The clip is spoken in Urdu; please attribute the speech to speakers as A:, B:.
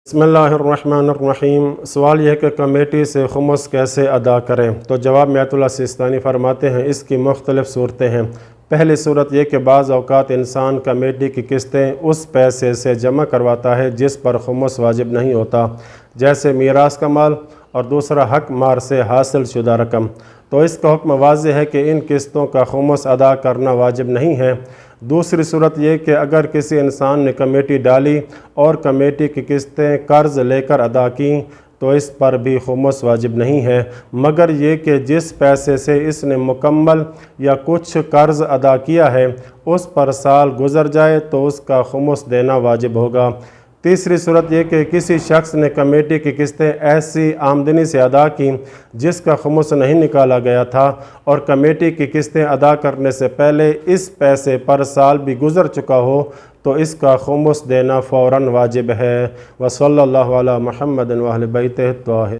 A: بسم اللہ الرحمن الرحیم۔ سوال یہ ہے کہ کمیٹی سے خمس کیسے ادا کریں؟ تو جواب میں آیت اللہ سیستانی فرماتے ہیں اس کی مختلف صورتیں ہیں۔ پہلی صورت یہ کہ بعض اوقات انسان کمیٹی کی قسطیں اس پیسے سے جمع کرواتا ہے جس پر خمس واجب نہیں ہوتا، جیسے میراث کا مال، اور دوسرا حق مار سے حاصل شدہ رقم۔ تو اس کا حکم واضح ہے کہ ان قسطوں کا خمس ادا کرنا واجب نہیں ہے۔ دوسری صورت یہ کہ اگر کسی انسان نے کمیٹی ڈالی اور کمیٹی کی قسطیں قرض لے کر ادا کیں تو اس پر بھی خمس واجب نہیں ہے، مگر یہ کہ جس پیسے سے اس نے مکمل یا کچھ قرض ادا کیا ہے اس پر سال گزر جائے تو اس کا خمس دینا واجب ہوگا۔ تیسری صورت یہ کہ کسی شخص نے کمیٹی کی قسطیں ایسی آمدنی سے ادا کیں جس کا خمس نہیں نکالا گیا تھا، اور کمیٹی کی قسطیں ادا کرنے سے پہلے اس پیسے پر سال بھی گزر چکا ہو تو اس کا خمس دینا فوراً واجب ہے۔ وصلی اللہ علی محمد و اہل بیتہ الطاہرین۔